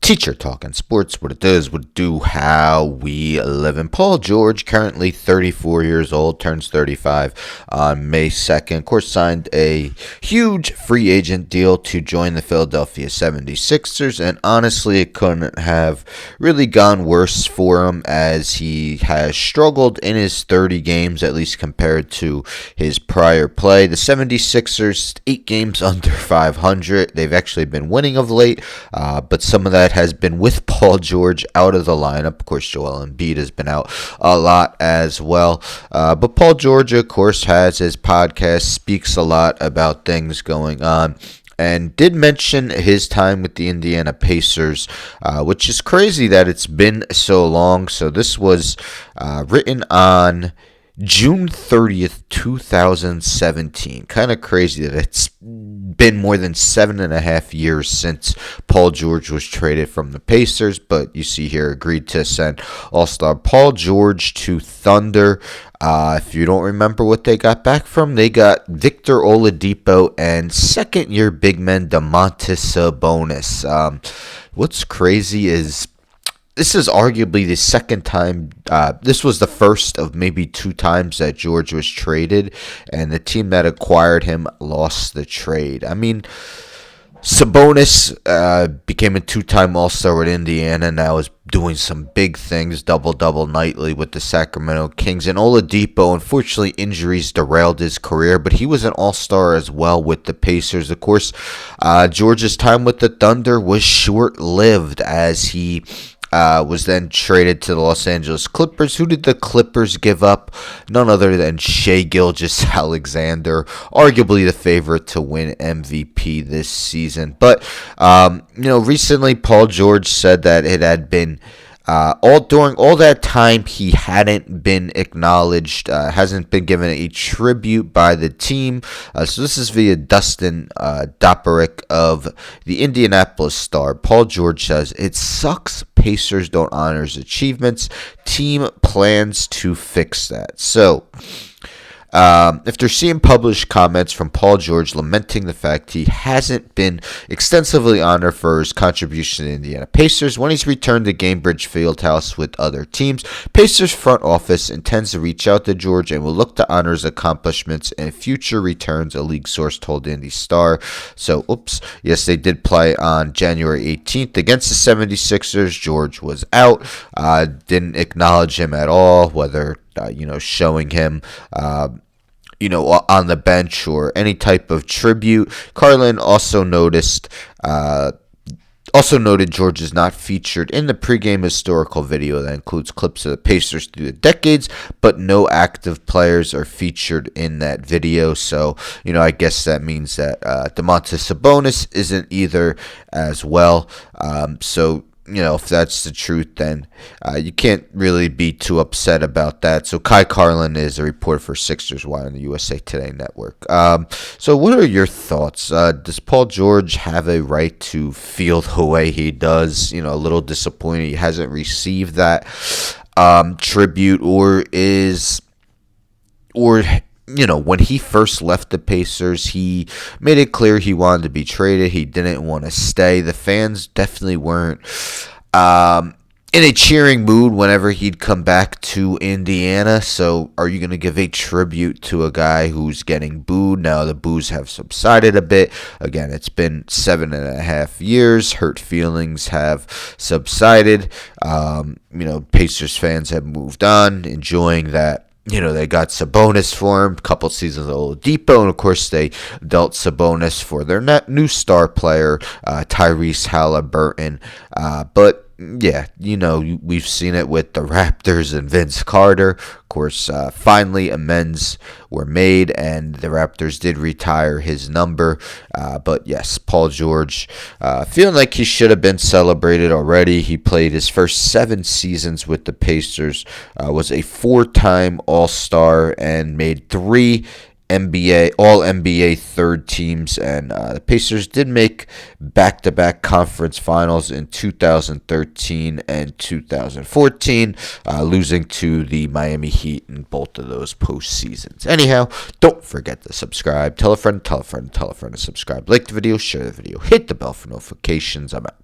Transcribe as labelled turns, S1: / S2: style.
S1: Teacher Talking Sports, what it does, what it do, how we live. And Paul George, currently 34 years old, turns 35 on May 2nd. Of course, signed a huge free agent deal to join the Philadelphia 76ers. And honestly, it couldn't have really gone worse for him, as he has struggled in his 30 games, at least compared to his prior play. The 76ers, 8 games under 500. They've actually been winning of late, but some of that has been with Paul George out of the lineup. Of course, Joel Embiid has been out a lot as well. But Paul George, of course, has his podcast, speaks a lot about things going on, and did mention his time with the Indiana Pacers, which is crazy that it's been so long. So this was written on June 30th, 2017. Kind of crazy that it's been more than 7.5 years since Paul George was traded from the Pacers, but you see here, agreed to send All-Star Paul George to Thunder. If you don't remember what they got back from, they got Victor Oladipo and second-year big man Domantas Sabonis. What's crazy is this is arguably the second time. This was the first of maybe 2 times that George was traded, and the team that acquired him lost the trade. I mean, Sabonis became a 2-time All-Star with Indiana, and now is doing some big things, double-double nightly with the Sacramento Kings. And Oladipo, unfortunately, injuries derailed his career, but he was an All-Star as well with the Pacers. Of course, George's time with the Thunder was short-lived, as he was then traded to the Los Angeles Clippers. Who did the Clippers give up? None other than gilgeous-alexander, arguably the favorite to win MVP this season. But, recently Paul George said that it had been during all that time, he hadn't been acknowledged, hasn't been given a tribute by the team. So this is via Dustin Dopperick of the Indianapolis Star. Paul George says, "It sucks Pacers don't honor his achievements. Team plans to fix that." So, after seeing published comments from Paul George lamenting the fact he hasn't been extensively honored for his contribution to the Indiana Pacers when he's returned to Gainbridge Fieldhouse with other teams, Pacers front office intends to reach out to George and will look to honor his accomplishments and future returns, a league source told Indy Star. So, yes, they did play on January 18th against the 76ers. George was out, didn't acknowledge him at all, whether showing him on the bench or any type of tribute. Carlin also noted George is not featured in the pregame historical video that includes clips of the Pacers through the decades, but no active players are featured in that video. So, I guess that means that Domantas Sabonis isn't either as well. If that's the truth, then you can't really be too upset about that. So Kai Carlin is a reporter for Sixers Wire on the USA Today network. So what are your thoughts? Does Paul George have a right to feel the way he does? A little disappointed he hasn't received that tribute, when he first left the Pacers, he made it clear he wanted to be traded. He didn't want to stay. The fans definitely weren't in a cheering mood whenever he'd come back to Indiana. So are you going to give a tribute to a guy who's getting booed? Now the boos have subsided a bit. Again, it's been 7.5 years. Hurt feelings have subsided. Pacers fans have moved on, enjoying that. They got Sabonis for him, a couple seasons of Oladipo, and of course they dealt Sabonis for their new star player, Tyrese Halliburton. But yeah, we've seen it with the Raptors and Vince Carter. Of course, finally amends were made, and the Raptors did retire his number. But yes, Paul George, feeling like he should have been celebrated already. He played his first 7 seasons with the Pacers, was a 4-time All-Star, and made 3 All-NBA third teams, and the Pacers did make back-to-back conference finals in 2013 and 2014, losing to the Miami Heat in both of those postseasons. Anyhow, don't forget to subscribe. Tell a friend to subscribe. Like the video, share the video, hit the bell for notifications. I'm out.